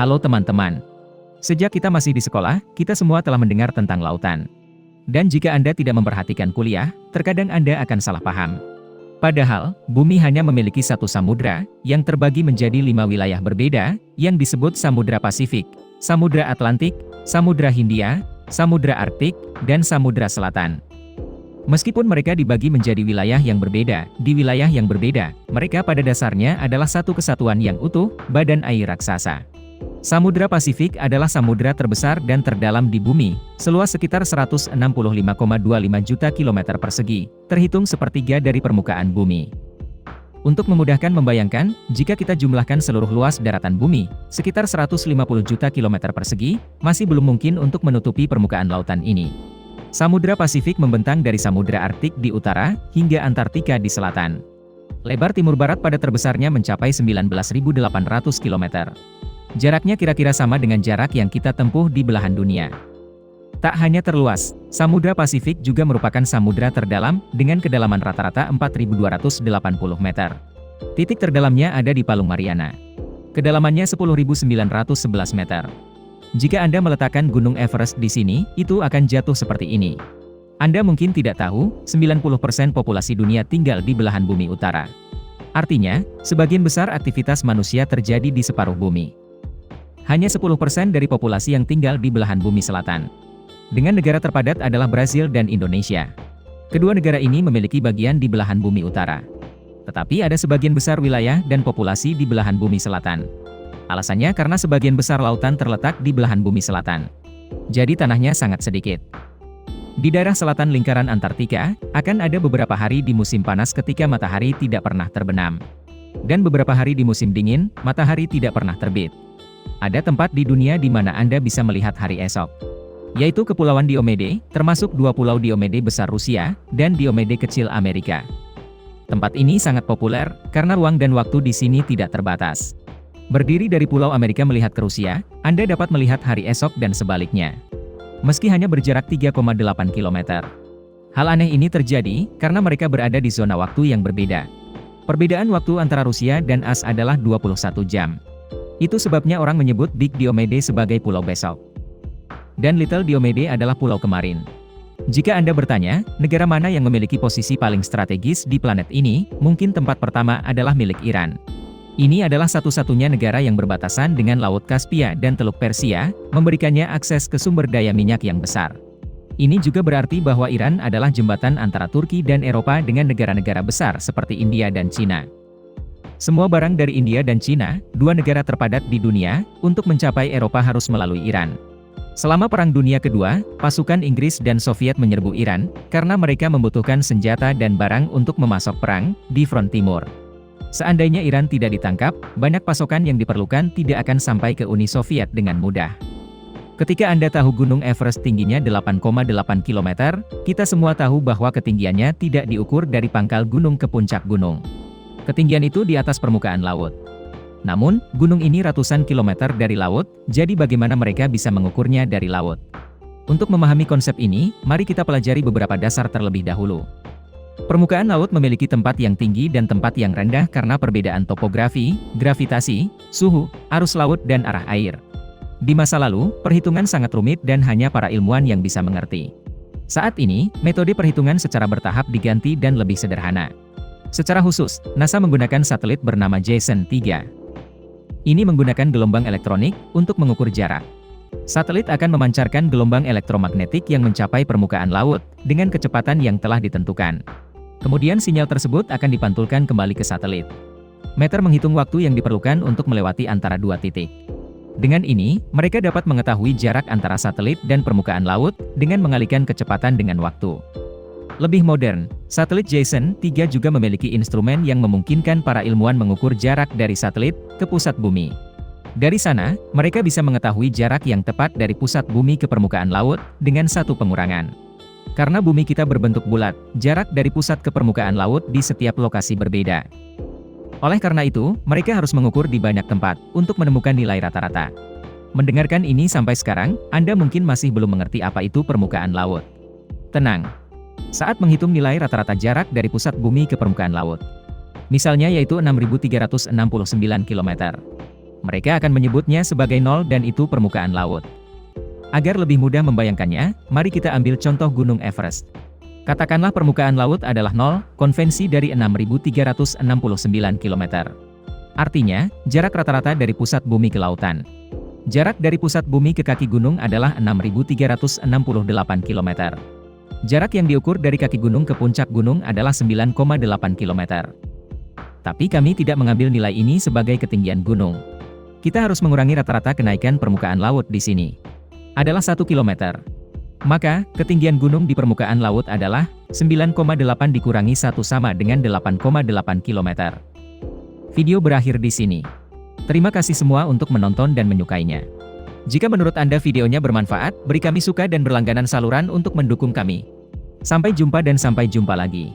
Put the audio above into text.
Halo teman-teman. Sejak kita masih di sekolah, kita semua telah mendengar tentang lautan. Dan jika Anda tidak memperhatikan kuliah, terkadang Anda akan salah paham. Padahal, bumi hanya memiliki satu samudra, yang terbagi menjadi 5 wilayah berbeda, yang disebut Samudra Pasifik, Samudra Atlantik, Samudra Hindia, Samudra Arktik, dan Samudra Selatan. Meskipun mereka dibagi menjadi wilayah yang berbeda, di wilayah yang berbeda, mereka pada dasarnya adalah satu kesatuan yang utuh, badan air raksasa. Samudra Pasifik adalah samudra terbesar dan terdalam di bumi, seluas sekitar 165,25 juta kilometer persegi, terhitung sepertiga dari permukaan bumi. Untuk memudahkan membayangkan, jika kita jumlahkan seluruh luas daratan bumi, sekitar 150 juta kilometer persegi, masih belum mungkin untuk menutupi permukaan lautan ini. Samudra Pasifik membentang dari Samudra Arktik di utara, hingga Antartika di selatan. Lebar timur barat pada terbesarnya mencapai 19.800 km. Jaraknya kira-kira sama dengan jarak yang kita tempuh di belahan dunia. Tak hanya terluas, Samudra Pasifik juga merupakan samudra terdalam, dengan kedalaman rata-rata 4.280 meter. Titik terdalamnya ada di Palung Mariana. Kedalamannya 10.911 meter. Jika Anda meletakkan Gunung Everest di sini, itu akan jatuh seperti ini. Anda mungkin tidak tahu, 90% populasi dunia tinggal di belahan bumi utara. Artinya, sebagian besar aktivitas manusia terjadi di separuh bumi. Hanya 10% dari populasi yang tinggal di belahan bumi selatan. Dengan negara terpadat adalah Brasil dan Indonesia. Kedua negara ini memiliki bagian di belahan bumi utara. Tetapi ada sebagian besar wilayah dan populasi di belahan bumi selatan. Alasannya karena sebagian besar lautan terletak di belahan bumi selatan. Jadi tanahnya sangat sedikit. Di daerah selatan lingkaran Antartika, akan ada beberapa hari di musim panas ketika matahari tidak pernah terbenam. Dan beberapa hari di musim dingin, matahari tidak pernah terbit. Ada tempat di dunia di mana Anda bisa melihat hari esok, yaitu Kepulauan Diomede, termasuk 2 pulau Diomede besar Rusia, dan Diomede kecil Amerika. Tempat ini sangat populer, karena ruang dan waktu di sini tidak terbatas. Berdiri dari Pulau Amerika melihat ke Rusia, Anda dapat melihat hari esok dan sebaliknya. Meski hanya berjarak 3,8 km. Hal aneh ini terjadi, karena mereka berada di zona waktu yang berbeda. Perbedaan waktu antara Rusia dan AS adalah 21 jam. Itu sebabnya orang menyebut Big Diomede sebagai pulau besok. Dan Little Diomede adalah pulau kemarin. Jika Anda bertanya, negara mana yang memiliki posisi paling strategis di planet ini, mungkin tempat pertama adalah milik Iran. Ini adalah satu-satunya negara yang berbatasan dengan Laut Kaspia dan Teluk Persia, memberikannya akses ke sumber daya minyak yang besar. Ini juga berarti bahwa Iran adalah jembatan antara Turki dan Eropa dengan negara-negara besar seperti India dan Cina. Semua barang dari India dan Cina, 2 negara terpadat di dunia, untuk mencapai Eropa harus melalui Iran. Selama Perang Dunia Kedua, pasukan Inggris dan Soviet menyerbu Iran, karena mereka membutuhkan senjata dan barang untuk memasok perang di front timur. Seandainya Iran tidak ditangkap, banyak pasokan yang diperlukan tidak akan sampai ke Uni Soviet dengan mudah. Ketika Anda tahu Gunung Everest tingginya 8,8 km, kita semua tahu bahwa ketinggiannya tidak diukur dari pangkal gunung ke puncak gunung. Ketinggian itu di atas permukaan laut. Namun, gunung ini ratusan kilometer dari laut, jadi bagaimana mereka bisa mengukurnya dari laut? Untuk memahami konsep ini, mari kita pelajari beberapa dasar terlebih dahulu. Permukaan laut memiliki tempat yang tinggi dan tempat yang rendah karena perbedaan topografi, gravitasi, suhu, arus laut dan arah air. Di masa lalu, perhitungan sangat rumit dan hanya para ilmuwan yang bisa mengerti. Saat ini, metode perhitungan secara bertahap diganti dan lebih sederhana. Secara khusus, NASA menggunakan satelit bernama JASON-3. Ini menggunakan gelombang elektronik untuk mengukur jarak. Satelit akan memancarkan gelombang elektromagnetik yang mencapai permukaan laut, dengan kecepatan yang telah ditentukan. Kemudian sinyal tersebut akan dipantulkan kembali ke satelit. Meter menghitung waktu yang diperlukan untuk melewati antara 2 titik. Dengan ini, mereka dapat mengetahui jarak antara satelit dan permukaan laut, dengan mengalihkan kecepatan dengan waktu. Lebih modern, satelit JASON-3 juga memiliki instrumen yang memungkinkan para ilmuwan mengukur jarak dari satelit ke pusat bumi. Dari sana, mereka bisa mengetahui jarak yang tepat dari pusat bumi ke permukaan laut, dengan satu pengurangan. Karena bumi kita berbentuk bulat, jarak dari pusat ke permukaan laut di setiap lokasi berbeda. Oleh karena itu, mereka harus mengukur di banyak tempat, untuk menemukan nilai rata-rata. Mendengarkan ini sampai sekarang, Anda mungkin masih belum mengerti apa itu permukaan laut. Tenang. Saat menghitung nilai rata-rata jarak dari pusat bumi ke permukaan laut. Misalnya yaitu 6.369 km. Mereka akan menyebutnya sebagai nol dan itu permukaan laut. Agar lebih mudah membayangkannya, mari kita ambil contoh Gunung Everest. Katakanlah permukaan laut adalah 0, konvensi dari 6.369 km. Artinya, jarak rata-rata dari pusat bumi ke lautan. Jarak dari pusat bumi ke kaki gunung adalah 6.368 km. Jarak yang diukur dari kaki gunung ke puncak gunung adalah 9,8 km. Tapi kami tidak mengambil nilai ini sebagai ketinggian gunung. Kita harus mengurangi rata-rata kenaikan permukaan laut di sini. Adalah 1 km. Maka, ketinggian gunung di permukaan laut adalah 9,8 dikurangi 1 sama dengan 8,8 km. Video berakhir di sini. Terima kasih semua untuk menonton dan menyukainya. Jika menurut Anda videonya bermanfaat, beri kami suka dan berlangganan saluran untuk mendukung kami. Sampai jumpa dan sampai jumpa lagi.